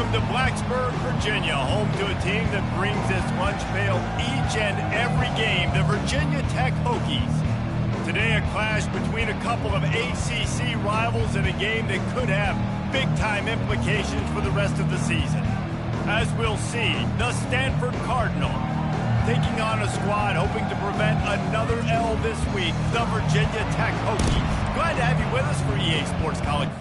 Welcome to Blacksburg, Virginia, home to a team that brings this lunch pail each and every game, the Virginia Tech Hokies. Today, a clash between a couple of ACC rivals in a game that could have big-time implications for the rest of the season. As we'll see, the Stanford Cardinal taking on a squad hoping to prevent another L this week, the Virginia Tech Hokies. Glad to have you with us for EA Sports College.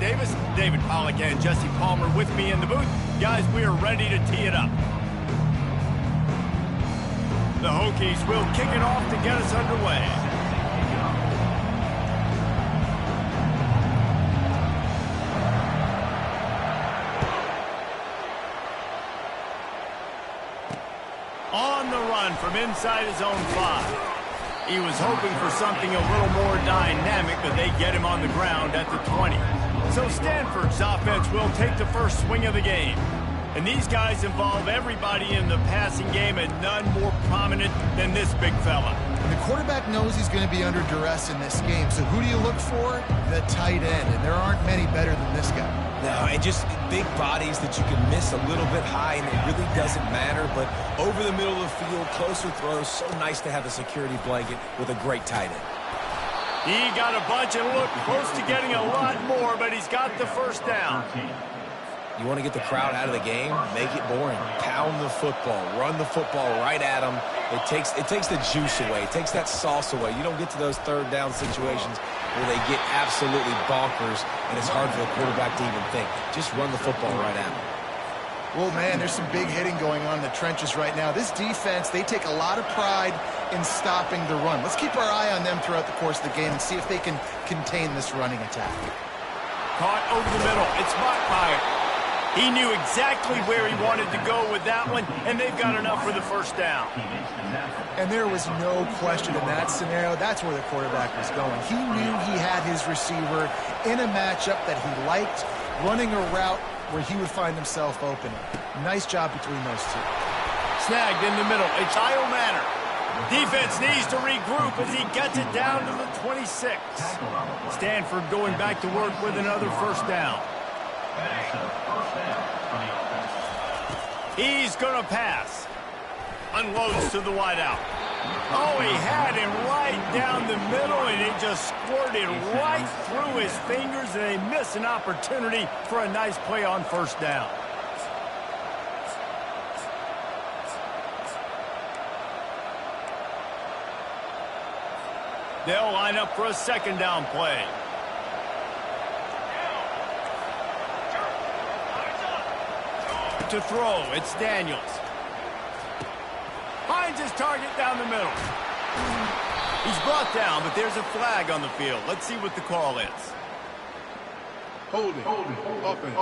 Davis, David Pollack, and Jesse Palmer with me in the booth. Guys, we are ready to tee it up. The Hokies will kick it off to get us underway. On the run from inside his own 5. He was hoping for something a little more dynamic, but they get him on the ground at the 20. So Stanford's offense will take the first swing of the game. And these guys involve everybody in the passing game, and none more prominent than this big fella. The quarterback knows he's going to be under duress in this game. So who do you look for? The tight end. And there aren't many better than this guy. No, and just big bodies that you can miss a little bit high, and it really doesn't matter. But over the middle of the field, closer throws, so nice to have a security blanket with a great tight end. He got a bunch and looked close to getting a lot more, but he's got the first down. You want to get the crowd out of the game? Make it boring. Pound the football. Run the football right at them. It takes the juice away. It takes that sauce away. You don't get to those third down situations where they get absolutely bonkers, and it's hard for the quarterback to even think. Just run the football right at them. Well, man, there's some big hitting going on in the trenches right now. This defense, they take a lot of pride in stopping the run. Let's keep our eye on them throughout the course of the game and see if they can contain this running attack. Caught over the middle. It's Mockmeyer. He knew exactly where he wanted to go with that one, and they've got enough for the first down. And there was no question in that scenario. That's where the quarterback was going. He knew he had his receiver in a matchup that he liked, running a route where he would find himself open. Nice job between those two. Snagged in the middle. It's Kyle Manor. Defense needs to regroup as he gets it down to the 26. Stanford going back to work with another first down. He's going to pass. Unloads to the wideout. Oh, he had him right down the middle, and it just squirted right through his fingers, and they miss an opportunity for a nice play on first down. They'll line up for a second down play. To throw, it's Daniels. Finds his target down the middle. He's brought down, but there's a flag on the field. Let's see what the call is. Holding. Offense.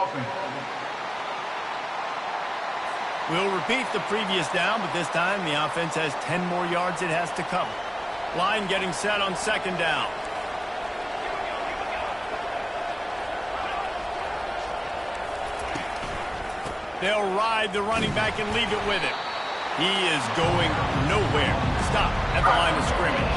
We'll repeat the previous down, but this time the offense has 10 more yards it has to cover. Line getting set on second down. They'll ride the running back and leave it with him. He is going nowhere. Stop at the line of scrimmage.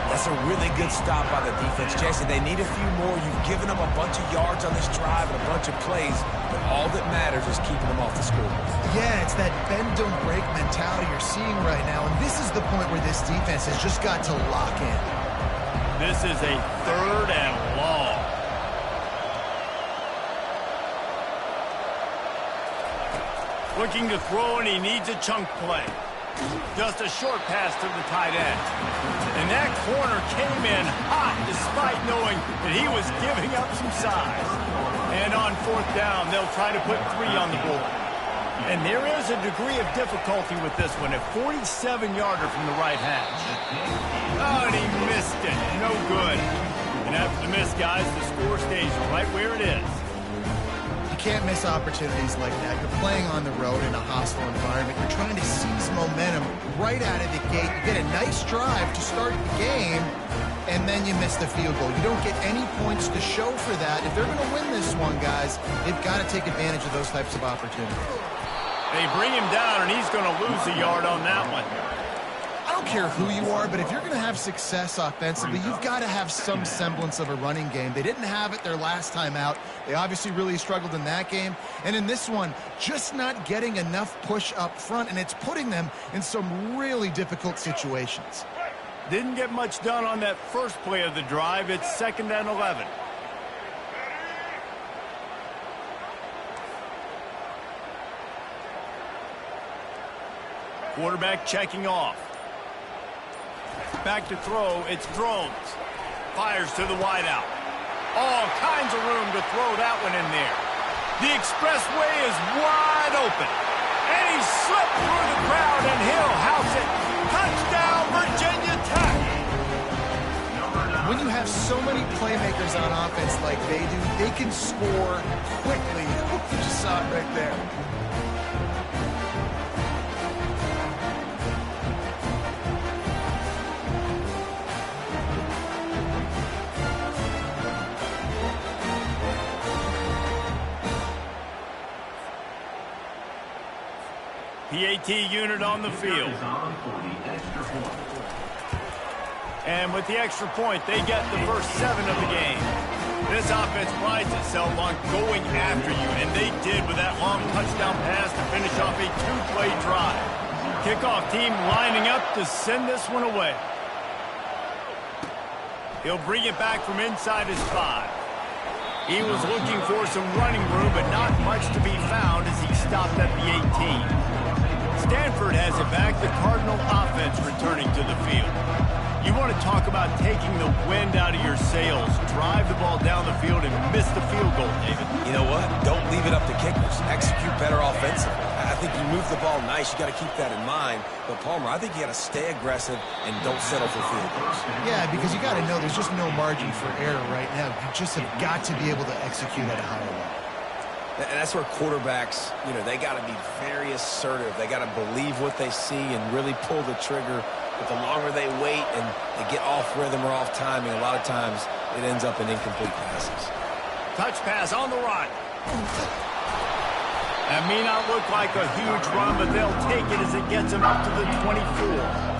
That's a really good stop by the defense, Jesse. They need a few more. You've given them a bunch of yards on this drive and a bunch of plays, but all that matters is keeping them off the scoreboard. Yeah, it's that bend, don't break mentality you're seeing right now, and this is the point where this defense has just got to lock in. This is a third and long. Looking to throw, and he needs a chunk play. Just a short pass to the tight end. And that corner came in hot despite knowing that he was giving up some size. And on 4th down, they'll try to put 3 on the board. And there is a degree of difficulty with this one, a 47-yarder from the right hash. Oh, and he missed it. No good. And after the miss, guys, the score stays right where it is. You can't miss opportunities like that. You're playing on the road in a hostile environment. You're trying to seize momentum right out of the gate. You get a nice drive to start the game, and then you miss the field goal. You don't get any points to show for that. If they're going to win this one, guys, they've got to take advantage of those types of opportunities. They bring him down, and he's going to lose a yard on that one. I don't care who you are, but if you're going to have success offensively, you've got to have some semblance of a running game. They didn't have it their last time out. They obviously really struggled in that game. And in this one, just not getting enough push up front, and it's putting them in some really difficult situations. Didn't get much done on that first play of the drive. It's 2nd and 11. Quarterback checking off. Back to throw. It's Drones. Fires to the wideout. All kinds of room to throw that one in there. The expressway is wide open. And he slipped through the crowd, and he'll house it. Touchdown, Virginia Tech. When you have so many playmakers on offense like they do, they can score quickly. You just saw it right there. PAT unit on the field. And with the extra point, they get the first 7 of the game. This offense prides itself on going after you, and they did with that long touchdown pass to finish off a 2-play drive. Kickoff team lining up to send this one away. He'll bring it back from inside his 5. He was looking for some running room, but not much to be found as he stopped at the 18. Stanford has it back, the Cardinal offense returning to the field. You want to talk about taking the wind out of your sails. Drive the ball down the field and miss the field goal, David. You know what? Don't leave it up to kickers. Execute better offensively. I think you move the ball nice. You got to keep that in mind. But, Palmer, I think you got to stay aggressive and don't settle for field goals. Yeah, because you got to know there's just no margin for error right now. You just have got to be able to execute at a higher level. And that's where quarterbacks, they got to be very assertive. They got to believe what they see and really pull the trigger. But the longer they wait and they get off rhythm or off timing, a lot of times it ends up in incomplete passes. Touch pass on the run. That may not look like a huge run, but they'll take it as it gets them up to the 24.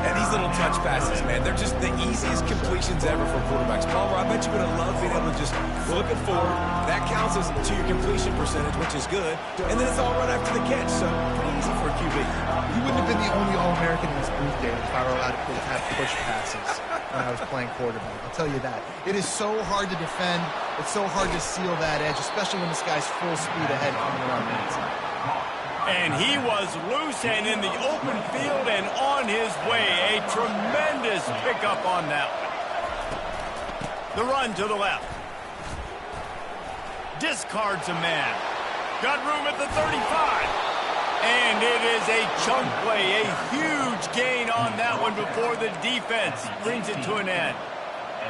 And these little touch passes, man, they're just the easiest completions ever for quarterbacks. Palmer, I bet you would have loved being able to just look it forward. That counts as to your completion percentage, which is good. And then it's all run after the catch, so pretty easy for a QB. You wouldn't have been the only All-American in this booth, David, if I were allowed to have push passes when I was playing quarterback. I'll tell you that. It is so hard to defend. It's so hard to seal that edge, especially when this guy's full speed ahead coming around the inside. And he was loose and in the open field and on his way. A tremendous pickup on that one. The run to the left. Discards a man. Got room at the 35. And it is a chunk play. A huge gain on that one before the defense brings it to an end.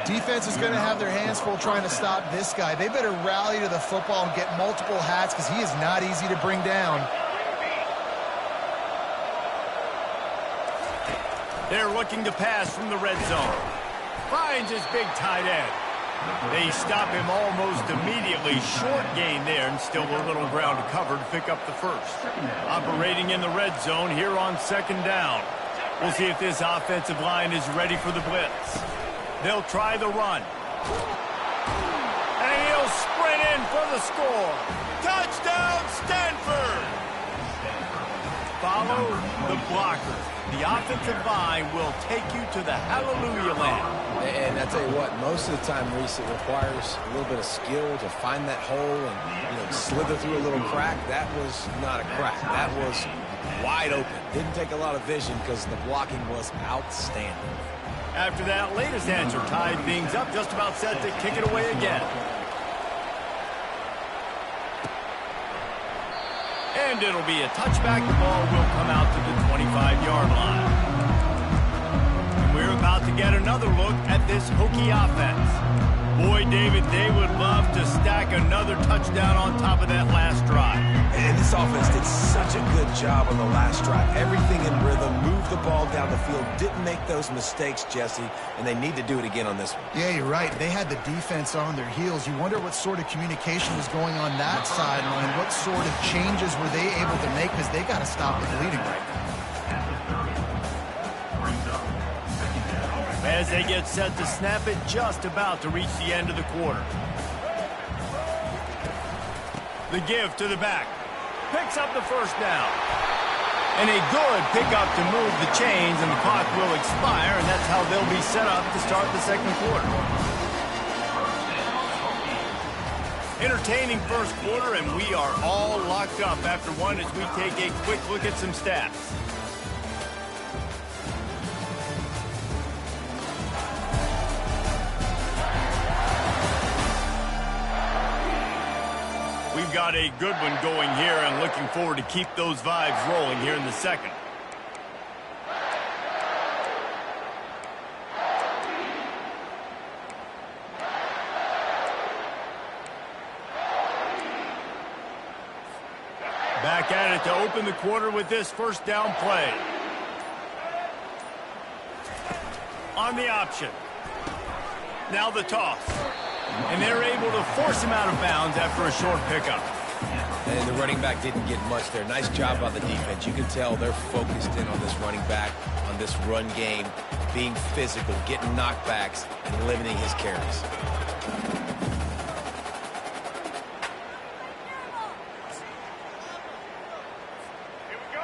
Defense is going to have their hands full trying to stop this guy. They better rally to the football and get multiple hats because he is not easy to bring down. They're looking to pass from the red zone. Finds his big tight end. They stop him almost immediately. Short gain there, and still a little ground to cover to pick up the first. Operating in the red zone here on 2nd down. We'll see if this offensive line is ready for the blitz. They'll try the run. And he'll sprint in for the score. Touchdown, Stanford! Follow the blocker. The offensive line will take you to the hallelujah land. And I tell you what, most of the time, Reese, it requires a little bit of skill to find that hole and slither through a little crack. That was not a crack. That was wide open. Didn't take a lot of vision because the blocking was outstanding. After that latest answer tied things up, just about set to kick it away again. And it'll be a touchback. The ball will come out to the 25-yard line. And we're about to get another look at this Hokie offense. Boy, David, they would love to stack another touchdown on top of that last drive. And this offense did such a good job on the last drive. Everything in rhythm, moved the ball down the field, didn't make those mistakes, Jesse, and they need to do it again on this one. Yeah, you're right. They had the defense on their heels. You wonder what sort of communication was going on that sideline. What sort of changes were they able to make, because they got to stop the bleeding right now. As they get set to snap it, just about to reach the end of the quarter. The give to the back. Picks up the first down. And a good pickup to move the chains, and the clock will expire, and that's how they'll be set up to start the second quarter. Entertaining first quarter, and we are all locked up after one as we take a quick look at some stats. We've got a good one going here, and looking forward to keep those vibes rolling here in the second. Back at it to open the quarter with this first down play. On the option. Now the toss. And they're able to force him out of bounds after a short pickup. And the running back didn't get much there. Nice job by the defense. You can tell they're focused in on this running back, on this run game, being physical, getting knockbacks, and limiting his carries.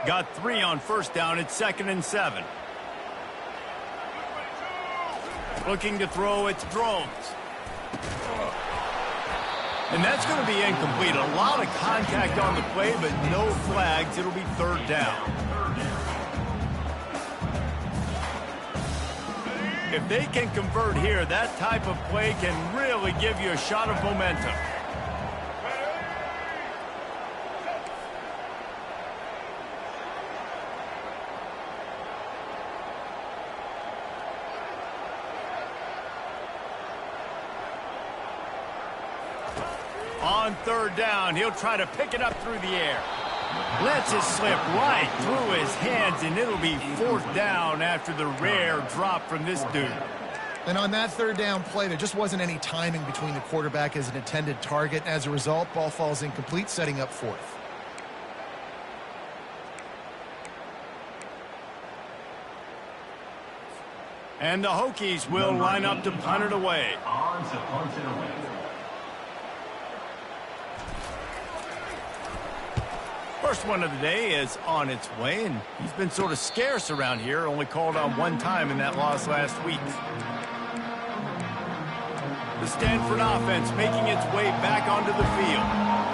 Got 3 on first down. It's 2nd and 7. Looking to throw, it's Drones. And that's going to be incomplete. A lot of contact on the play, but no flags. It'll be 3rd down. If they can convert here, that type of play can really give you a shot of momentum. On 3rd down, he'll try to pick it up through the air. Lets it slip right through his hands, and it'll be 4th down after the rare drop from this dude. And on that 3rd down play, there just wasn't any timing between the quarterback as an intended target. As a result, ball falls incomplete, setting up 4th. And the Hokies will line up to punt it away. On to punt it away. First one of the day is on its way, and he's been sort of scarce around here, only called on 1 time in that loss last week. The Stanford offense making its way back onto the field.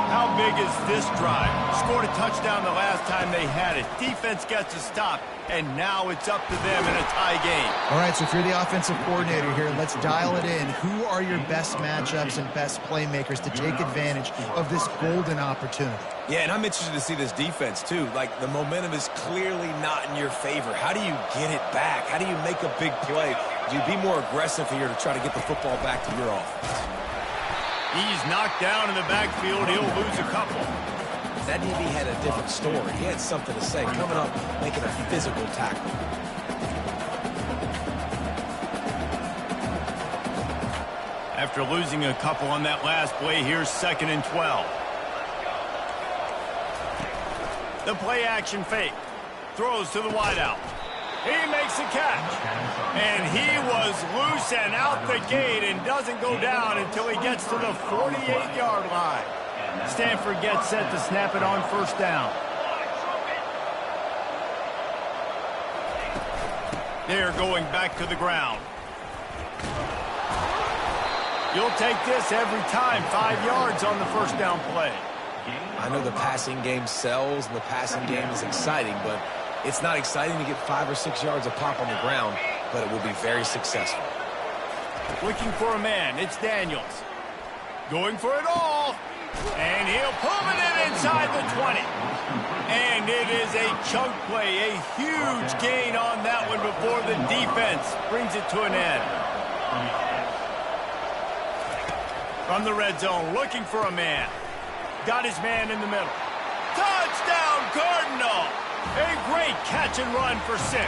How big is this drive? Scored a touchdown the last time they had it. Defense gets a stop, and now it's up to them in a tie game. All right, so if you're the offensive coordinator here, let's dial it in. Who are your best matchups and best playmakers to take advantage of this golden opportunity? Yeah, and I'm interested to see this defense, too. Like, the momentum is clearly not in your favor. How do you get it back? How do you make a big play? Do you be more aggressive here to try to get the football back to your offense? He's knocked down in the backfield. He'll lose a couple. That DB had a different story. He had something to say, coming up, making a physical tackle. After losing a couple on that last play, here's 2nd and 12. The play action fake. Throws to the wideout. He makes a catch. And he was loose and out the gate and doesn't go down until he gets to the 48-yard line. Stanford gets set to snap it on 1st down. They're going back to the ground. You'll take this every time. 5 yards on the 1st down play. I know the passing game sells and the passing game is exciting, but it's not exciting to get 5 or 6 yards of pop on the ground, but it will be very successful. Looking for a man. It's Daniels. Going for it all. And he'll pull it in inside the 20. And it is a chunk play, a huge gain on that one before the defense brings it to an end. From the red zone, looking for a man. Got his man in the middle. Touchdown, Cardinal! A great catch and run for 6.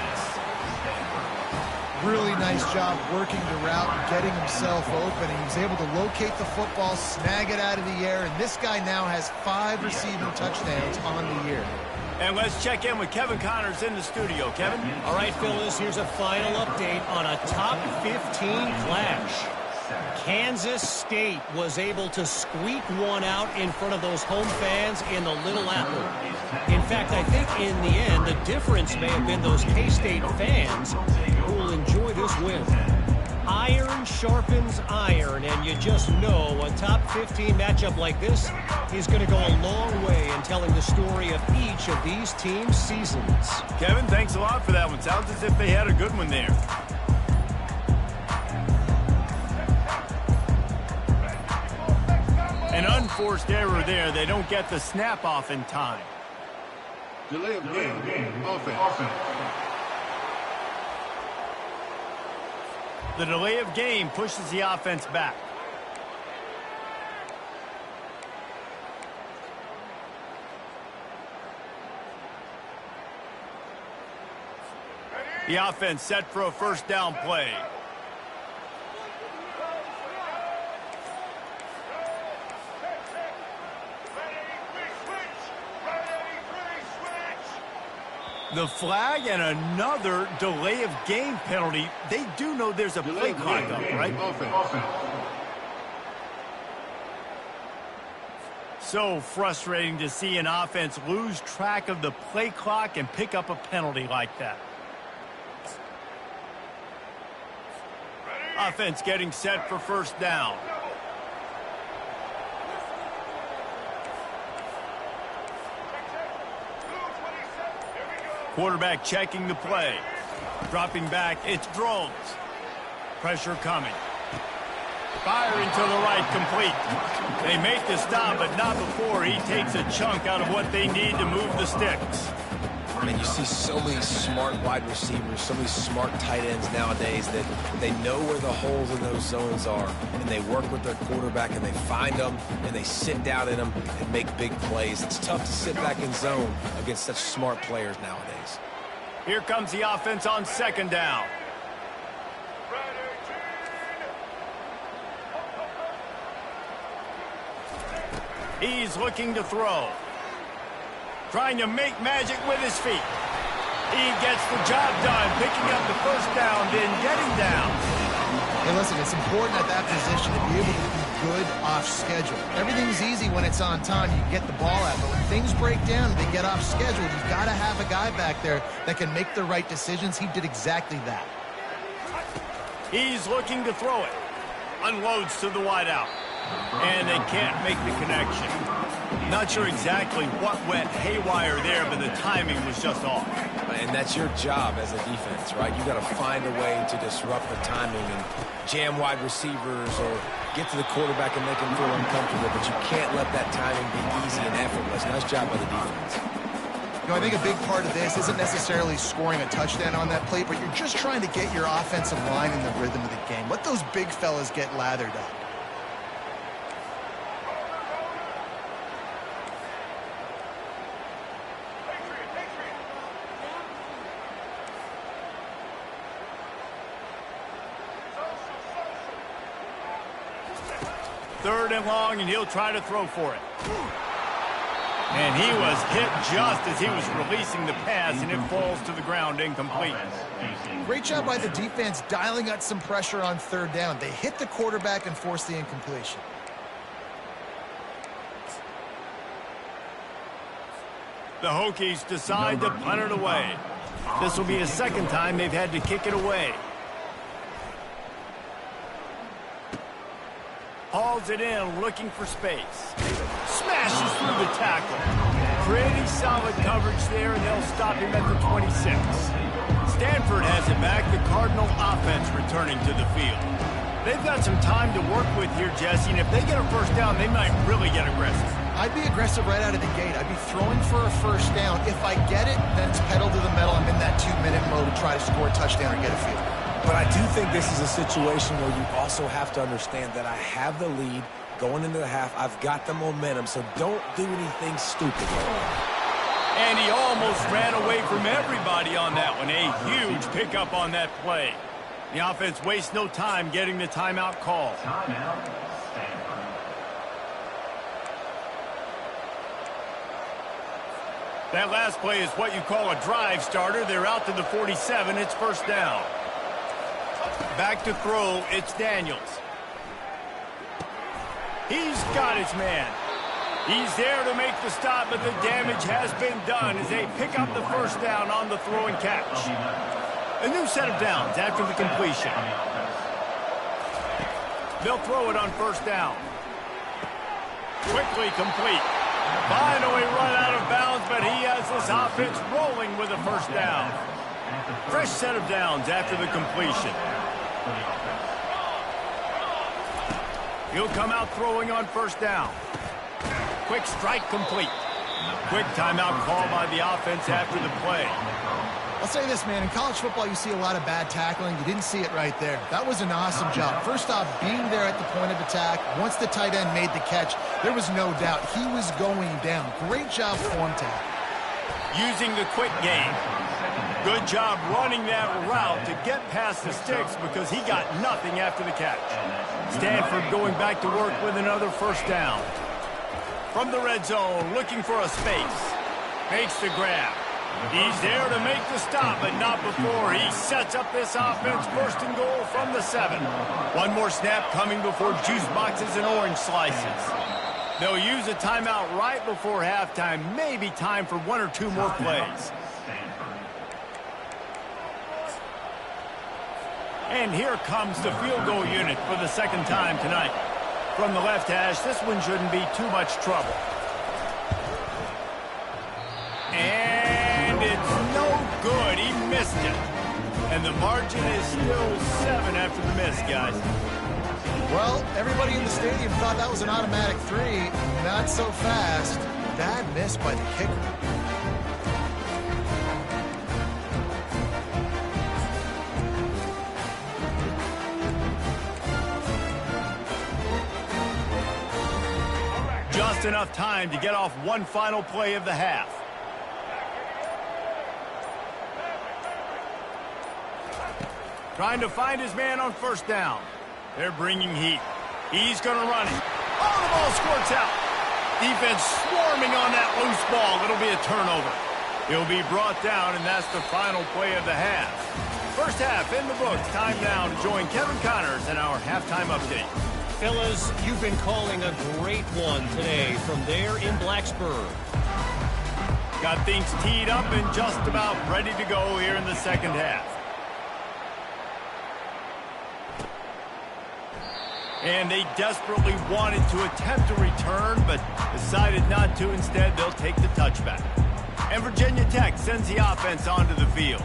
Really nice job working the route and getting himself open. He was able to locate the football, snag it out of the air, and this guy now has 5 receiving touchdowns on the year. And let's check in with Kevin Connors in the studio. Kevin? All right, Phyllis, here's a final update on a top 15 clash. Kansas State was able to squeak one out in front of those home fans in the Little Apple. In fact, I think in the end, the difference may have been those K-State fans who will enjoy this win. Iron sharpens iron, and you just know a top 15 matchup like this is going to go a long way in telling the story of each of these teams' seasons. Kevin, thanks a lot for that one. Sounds as if they had a good one there. An unforced error there. They don't get the snap off in time. Delay of game. Offense. The delay of game pushes the offense back. The offense set for a first down play. The flag and another delay of game penalty. They do know there's a play clock up, right? So frustrating to see an offense lose track of the play clock and pick up a penalty like that. Offense getting set for first down. Quarterback checking the play. Dropping back, it's Drones. Pressure coming. Fire into the right, complete. They make the stop, but not before he takes a chunk out of what they need to move the sticks. I mean, you see so many smart wide receivers, so many smart tight ends nowadays that they know where the holes in those zones are, and they work with their quarterback, and they find them, and they sit down in them and make big plays. It's tough to sit back in zone against such smart players nowadays. Here comes the offense on second down. He's looking to throw. Trying to make magic with his feet. He gets the job done, picking up the first down, then getting down. Hey, listen, it's important at that position to be able to be good off schedule. Everything's easy when it's on time. You get the ball out. But when things break down and they get off schedule, you've got to have a guy back there that can make the right decisions. He did exactly that. He's looking to throw it. Unloads to the wideout. And they can't make the connection. Not sure exactly what went haywire there, but the timing was just off. And that's your job as a defense, right? You got to find a way to disrupt the timing and jam wide receivers or get to the quarterback and make him feel uncomfortable, but you can't let that timing be easy and effortless. Nice job by the defense. You know, I think a big part of this isn't necessarily scoring a touchdown on that play, but you're just trying to get your offensive line in the rhythm of the game. Let those big fellas get lathered up. Third and long, and he'll try to throw for it. And he was hit just as he was releasing the pass, and it falls to the ground incomplete. Great job by the defense dialing out some pressure on third down. They hit the quarterback and forced the incompletion. The Hokies decide to punt it away. This will be the second time they've had to kick it away. Hauls it in, looking for space. Smashes through the tackle. Pretty solid coverage there, and they'll stop him at the 26. Stanford has it back. The Cardinal offense returning to the field. They've got some time to work with here, Jesse, and if they get a first down, they might really get aggressive. I'd be aggressive right out of the gate. I'd be throwing for a first down. If I get it, then it's pedal to the metal. I'm in that 2-minute mode to try to score a touchdown or get a field. But I do think this is a situation where you also have to understand that I have the lead going into the half. I've got the momentum, so don't do anything stupid. And he almost ran away from everybody on that one. A huge pickup on that play. The offense wastes no time getting the timeout call. That last play is what you call a drive starter. They're out to the 47. It's first down. Back to throw. It's Daniels. He's got his man. He's there to make the stop, but the damage has been done as they pick up the first down on the throw and catch. A new set of downs after the completion. They'll throw it on first down. Quickly complete. Finally run out of bounds, but he has this offense rolling with a first down. Fresh set of downs after the completion. He'll come out throwing on first down. Quick strike complete. Quick timeout call by the offense after the play. I'll say this, man. In college football, you see a lot of bad tackling. You didn't see it right there. That was an awesome job. First off, being there at the point of attack. Once the tight end made the catch, there was no doubt he was going down. Great job form tackle. Using the quick game. Good job running that route to get past the sticks because he got nothing after the catch. Stanford going back to work with another first down. From the red zone, looking for a space. Makes the grab. He's there to make the stop, but not before he sets up this offense. First and goal from the 7. One more snap coming before juice boxes and orange slices. They'll use a timeout right before halftime. Maybe time for 1 or 2 more plays. And here comes the field goal unit for the second time tonight. From the left hash, this one shouldn't be too much trouble. And it's no good. He missed it. And the margin is still 7 after the miss, guys. Well, everybody in the stadium thought that was an automatic 3. Not so fast. Bad miss by the kicker. Just enough time to get off one final play of the half. Trying to find his man on first down. They're bringing heat. He's going to run it. Oh, the ball squirts out. Defense swarming on that loose ball. It'll be a turnover. He'll be brought down, and that's the final play of the half. First half in the books. Time now to join Kevin Connors in our halftime update. Fellas, you've been calling a great one today from there in Blacksburg. Got things teed up and just about ready to go here in the second half. And they desperately wanted to attempt a return, but decided not to. Instead, they'll take the touchback. And Virginia Tech sends the offense onto the field.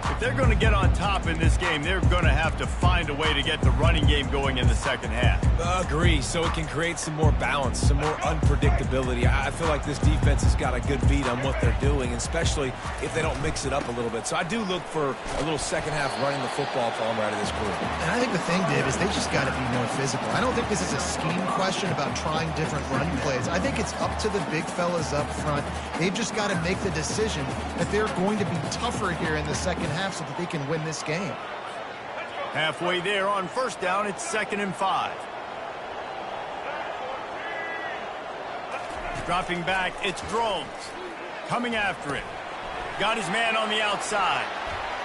If they're going to get on top in this game, they're going to have to find a way to get the running game going in the second half. Agree, so it can create some more balance, some more unpredictability. I feel like this defense has got a good beat on what they're doing, especially if they don't mix it up a little bit. So I do look for a little second half running the football from right of this group. And I think the thing, Dave, is they just got to be more physical. I don't think this is a scheme question about trying different running plays. I think it's up to the big fellas up front. They've just got to make the decision that they're going to be tougher here in the second half so that they can win this game. Halfway there on first down, it's 2nd and 5. Dropping back, it's Drones. Coming after it. Got his man on the outside.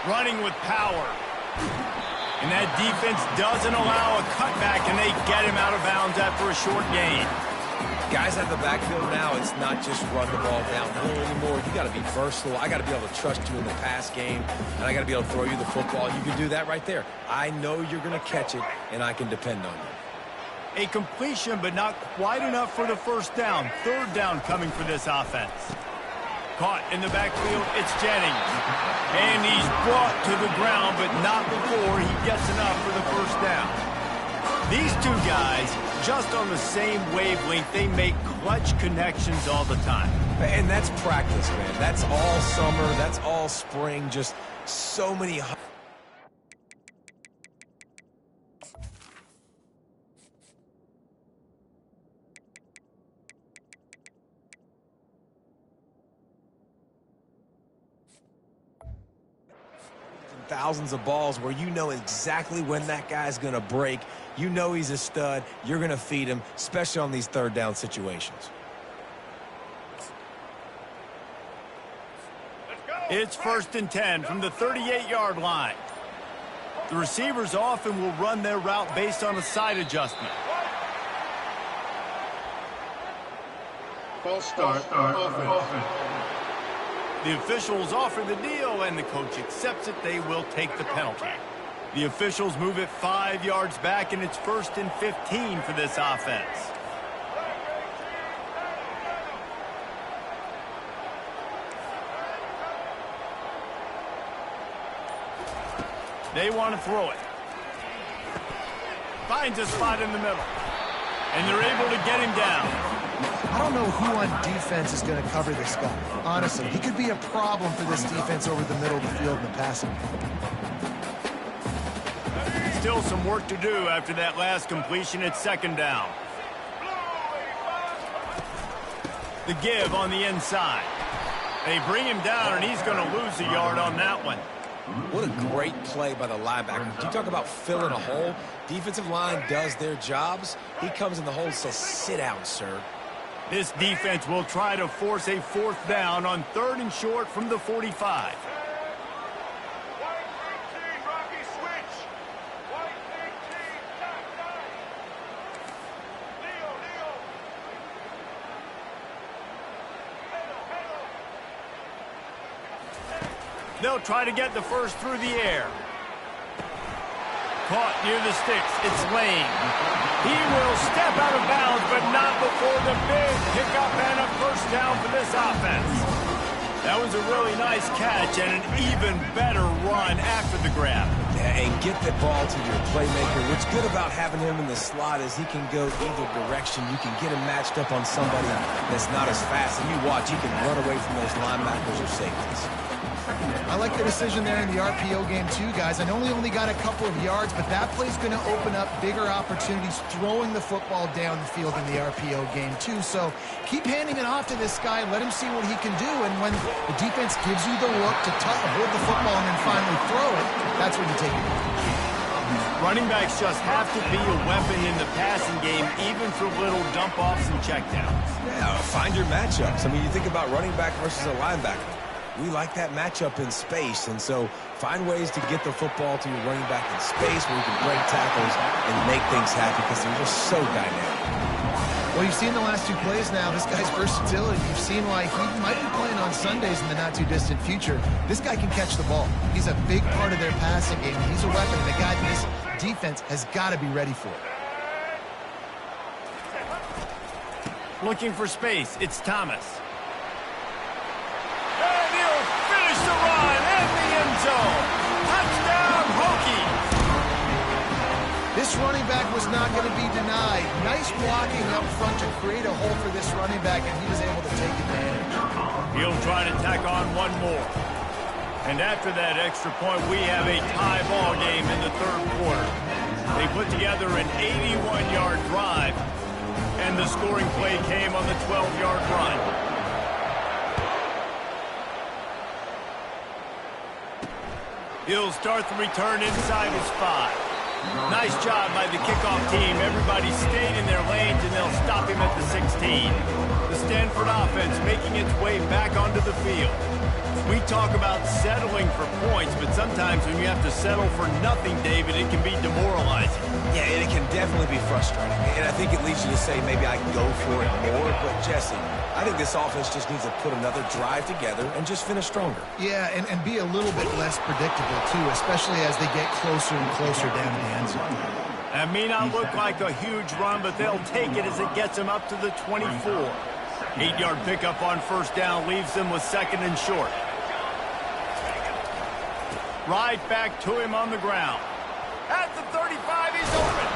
Running with power. And that defense doesn't allow a cutback, and they get him out of bounds after a short gain. Guys at the backfield now, it's not just run the ball downhill anymore. You got to be versatile. I got to be able to trust you in the pass game, and I got to be able to throw you the football. You can do that right there. I know you're going to catch it, and I can depend on you. A completion, but not quite enough for the first down. Third down coming for this offense. Caught in the backfield, it's Jennings. And he's brought to the ground, but not before he gets enough for the first down. These two guys, just on the same wavelength, they make clutch connections all the time. And that's practice, man. That's all summer. That's all spring. Just so many... thousands of balls where you know exactly when that guy's going to break. You know he's a stud. You're going to feed him, especially on these third down situations. It's 1st and 10 from the 38-yard line. The receivers often will run their route based on a side adjustment. False start. Offense. The officials offer the deal, and the coach accepts it. They will take the penalty. The officials move it 5 yards back, and it's 1st and 15 for this offense. They want to throw it. Finds a spot in the middle. And they're able to get him down. I don't know who on defense is going to cover this guy. Honestly, he could be a problem for this defense over the middle of the field in the passing. Still some work to do after that last completion at 2nd down. The give on the inside. They bring him down, and he's going to lose a yard on that one. What a great play by the linebacker. You talk about filling a hole. Defensive line does their jobs. He comes in the hole and says, sit down, sir. This defense will try to force a 4th down on 3rd and short from the 45. They'll try to get the first through the air. Caught near the sticks. It's Lane. He will step out of bounds, but not before the big pickup and a 1st down for this offense. That was a really nice catch and an even better run after the grab. Yeah, and get the ball to your playmaker. What's good about having him in the slot is he can go either direction. You can get him matched up on somebody that's not as fast. And you watch, he can run away from those linebackers or safeties. I like the decision there in the RPO game too, guys. I know he only got a couple of yards, but that play's going to open up bigger opportunities throwing the football down the field in the RPO game too. So keep handing it off to this guy. Let him see what he can do. And when the defense gives you the look to hold the football and then finally throw it, that's when you take it. Running backs just have to be a weapon in the passing game, even for little dump-offs and checkdowns. Yeah, find your matchups. I mean, you think about running back versus a linebacker. We like that matchup in space, and so find ways to get the football to your running back in space where you can break tackles and make things happen because they're just so dynamic. Well, you've seen the last 2 plays now. This guy's versatility. You've seen why he might be playing on Sundays in the not-too-distant future. This guy can catch the ball. He's a big part of their passing game. He's a weapon. The guy this defense has got to be ready for it. Looking for space. It's Thomas. And he'll finish the run in the end zone. Touchdown, Hokies. This running back was not going to be denied. Nice blocking up front to create a hole for this running back, and he was able to take advantage. He'll try to tack on one more. And after that extra point, we have a tie ball game in the 3rd quarter. They put together an 81-yard drive, and the scoring play came on the 12-yard run. He'll start the return inside his 5. Nice job by the kickoff team. Everybody stayed in their lanes, and they'll stop him at the 16. The Stanford offense making its way back onto the field. We talk about settling for points, but sometimes when you have to settle for nothing, David, it can be demoralizing. Yeah, and it can definitely be frustrating. And I think it leads you to say maybe I go for it more. But, Jesse, I think this offense just needs to put another drive together and just finish stronger. Yeah, and be a little bit less predictable, too, especially as they get closer and closer down to the end zone. That may not look like a huge run, but they'll take it as it gets them up to the 24. 8-yard pickup on 1st down leaves them with 2nd and short. Right back to him on the ground. At the 35, he's open.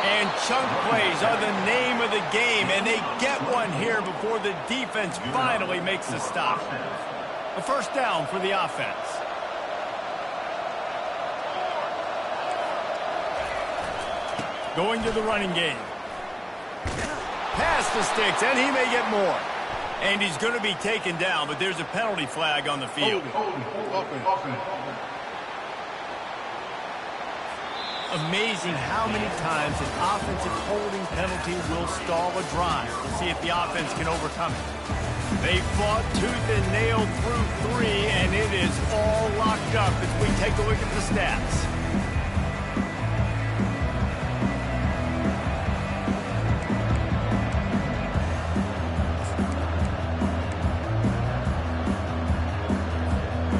And chunk plays are the name of the game, and they get one here before the defense finally makes a stop. A first down for the offense. Going to the running game. Pass the sticks, and he may get more. And he's going to be taken down, but there's a penalty flag on the field. Amazing how many times an offensive holding penalty will stall a drive. We'll see if the offense can overcome it. They fought tooth and nail through 3, and it is all locked up as we take a look at the stats.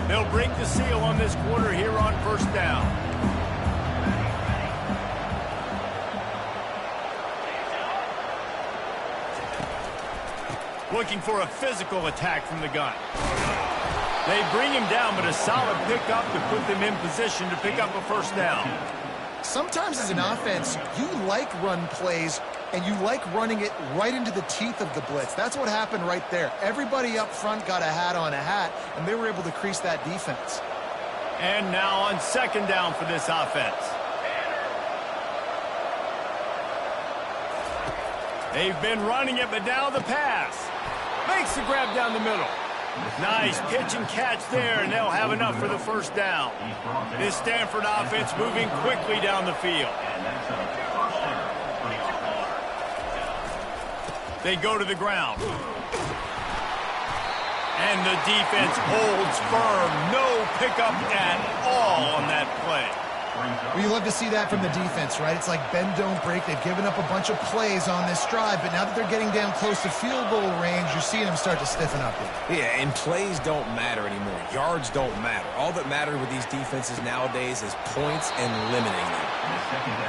They'll break the seal on this quarter here on first down. Looking for a physical attack from the gun. They bring him down, but a solid pickup to put them in position to pick up a first down. Sometimes as an offense, you like run plays, and you like running it right into the teeth of the blitz. That's what happened right there. Everybody up front got a hat on a hat, and they were able to crease that defense. And now on second down for this offense. They've been running it, but now the pass. Makes the grab down the middle. Nice pitch and catch there, and they'll have enough for the first down. This Stanford offense moving quickly down the field. They go to the ground. And the defense holds firm. No pickup at all on that play. Well, you love to see that from the defense, right? It's like bend, don't break. They've given up a bunch of plays on this drive, but now that they're getting down close to field goal range, you're seeing them start to stiffen up here. Yeah, and plays don't matter anymore. Yards don't matter. All that matters with these defenses nowadays is points and limiting them.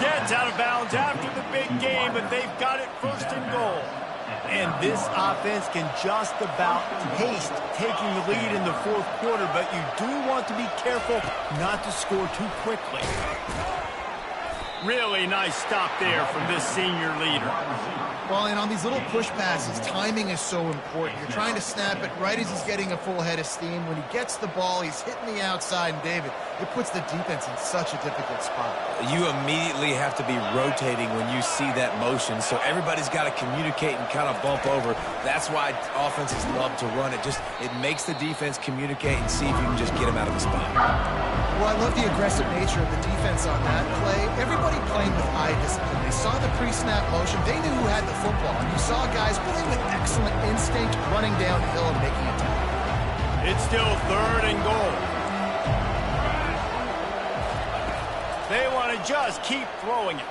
Gets out of bounds after the big game, but they've got it first and goal. And this offense can just about taste taking the lead in the fourth quarter, but you do want to be careful not to score too quickly. Really nice stop there from this senior leader. Well, and on these little push passes, timing is so important. You're trying to snap it right as he's getting a full head of steam. When he gets the ball, he's hitting the outside, and David, it puts the defense in such a difficult spot. You immediately have to be rotating when you see that motion, so everybody's got to communicate and kind of bump over. That's why offenses love to run it. It makes the defense communicate and see if you can just get him out of the spot. Well, I love the aggressive nature of the defense on that play. Everybody playing with eye discipline. They saw the pre-snap motion. They knew who had the football. And you saw guys playing with excellent instinct, running downhill and making a tackle. It's still third and goal. They want to just keep throwing it.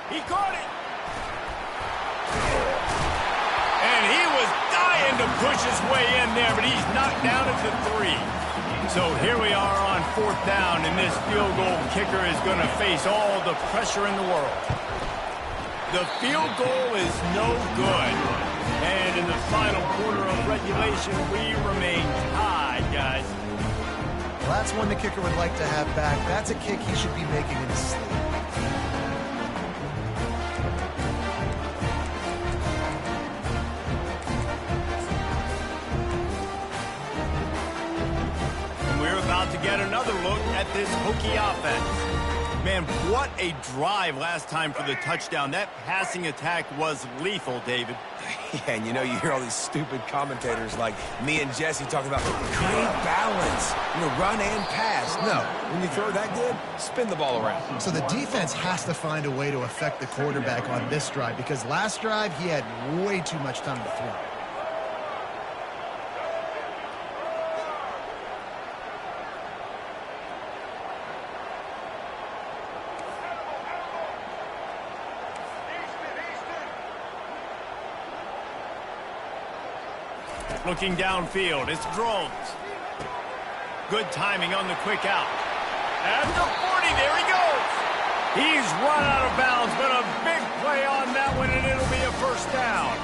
He caught it. And he was dying to push his way in there, but he's knocked down at the 3. So here we are on fourth down, and this field goal kicker is going to face all the pressure in the world. The field goal is no good. And in the final quarter of regulation, we remain tied, guys. Well, that's one the kicker would like to have back. That's a kick he should be making in his sleep. To get another look at this Hokie offense. Man, what a drive last time for the touchdown. That passing attack was lethal, David. Yeah, and you know, you hear all these stupid commentators like me and Jesse talking about great balance, run and pass. No, when you throw that good, spin the ball around. So the defense has to find a way to affect the quarterback on this drive, because last drive he had way too much time to throw. Looking downfield, it's Drones. Good timing on the quick out. At the 40, there he goes. He's run out of bounds, but a big play on that one, and it'll be a first down.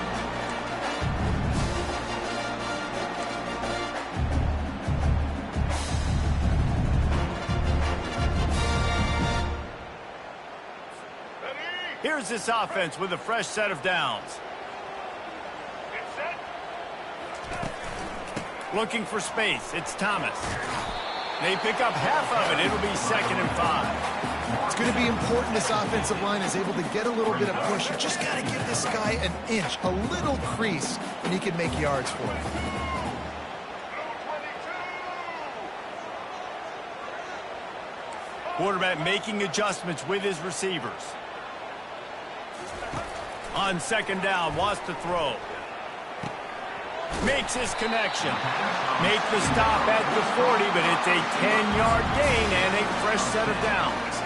Here's this offense with a fresh set of downs. Looking for space. It's Thomas. They pick up half of it. It'll be 2nd and 5. It's going to be important this offensive line is able to get a little bit of push. You just got to give this guy an inch, a little crease, and he can make yards for it. Quarterback making adjustments with his receivers. On 2nd down, wants to throw. Makes his connection. Make the stop at the 40, but it's a 10-yard gain and a fresh set of downs.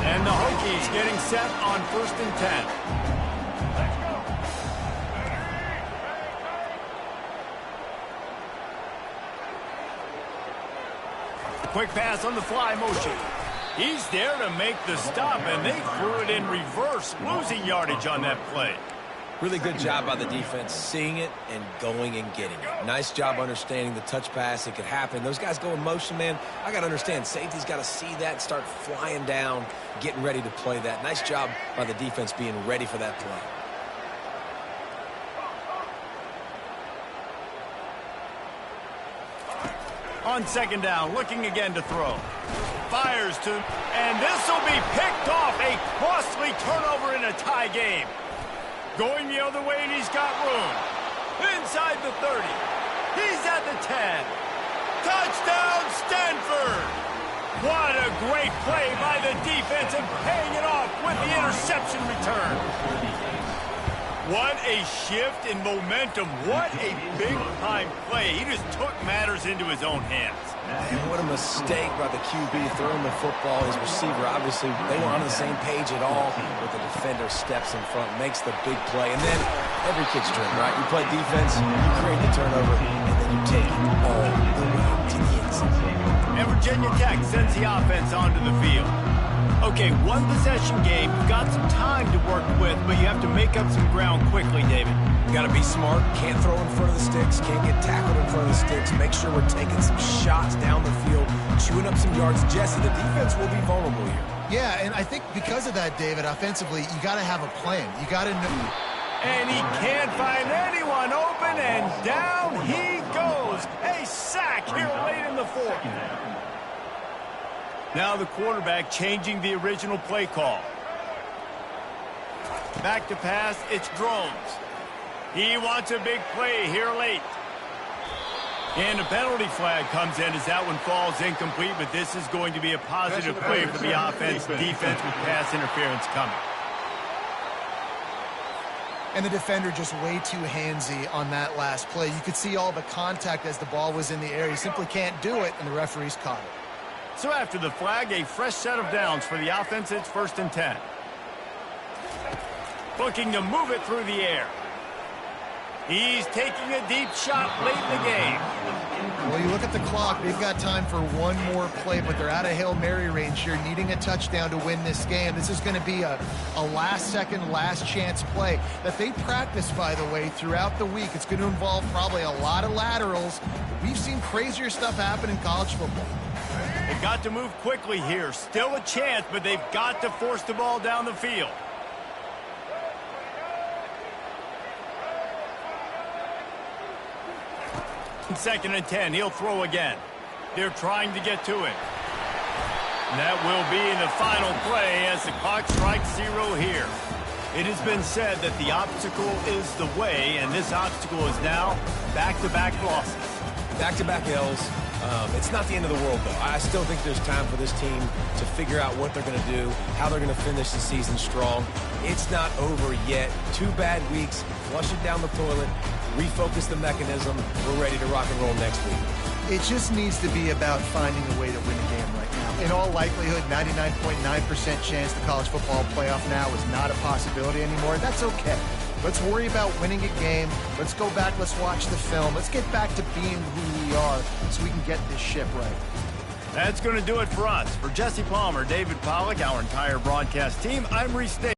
And the Hokies getting set on 1st and 10. Quick pass on the fly motion. He's there to make the stop, and they threw it in reverse, losing yardage on that play. Really good job by the defense, seeing it and going and getting it. Nice job understanding the touch pass. It could happen. Those guys go in motion, man. I got to understand, safety's got to see that, start flying down, getting ready to play that. Nice job by the defense being ready for that play. On 2nd down, looking again to throw. Fires to, and this will be picked off. A costly turnover in a tie game. Going the other way, and he's got room. Inside the 30. He's at the 10. Touchdown, Stanford! What a great play by the defense and paying it off with the interception return. What a shift in momentum. What a big-time play. He just took matters into his own hands. Man, what a mistake by the QB throwing the football. His receiver, obviously, they weren't on the same page at all, but the defender steps in front, makes the big play, and then every kid's dream, right? You play defense, you create the turnover, and then you take it all the way to the inside. And Virginia Tech sends the offense onto the field. Okay, one possession game. You've got some time to work with, but you have to make up some ground quickly, David. You got to be smart. Can't throw in front of the sticks. Can't get tackled in front of the sticks. Make sure we're taking some shots down the field, chewing up some yards. Jesse, the defense will be vulnerable here. Yeah, and I think because of that, David, offensively, you got to have a plan. You got to know. And he can't find anyone open, and down he goes. A sack here late in the 4th. Now the quarterback changing the original play call. Back to pass, it's Drones. He wants a big play here late. And a penalty flag comes in as that one falls incomplete, but this is going to be a positive play for the offense. Defense with pass interference coming. And the defender just way too handsy on that last play. You could see all the contact as the ball was in the air. He simply can't do it, and the referee's caught it. So after the flag, a fresh set of downs for the offense. It's 1st and 10. Looking to move it through the air. He's taking a deep shot late in the game. Well, you look at the clock. They've got time for one more play, but they're out of Hail Mary range here, needing a touchdown to win this game. This is going to be a last-second, last-chance play that they practice, by the way, throughout the week. It's going to involve probably a lot of laterals. We've seen crazier stuff happen in college football. They've got to move quickly here. Still a chance, but they've got to force the ball down the field. In 2nd and 10, he'll throw again. They're trying to get to it. And that will be the final play as the clock strikes 0 here. It has been said that the obstacle is the way, and this obstacle is now back-to-back losses. Back-to-back L's. It's not the end of the world, though. I still think there's time for this team to figure out what they're going to do, how they're going to finish the season strong. It's not over yet. 2 bad weeks. Flush it down the toilet. Refocus the mechanism. We're ready to rock and roll next week. It just needs to be about finding a way to win a game right now. In all likelihood, 99.9% chance the college football playoff now is not a possibility anymore. That's okay. Let's worry about winning a game. Let's go back. Let's watch the film. Let's get back to being who we are so we can get this ship right. That's going to do it for us. For Jesse Palmer, David Pollack, our entire broadcast team, I'm Reese Davis.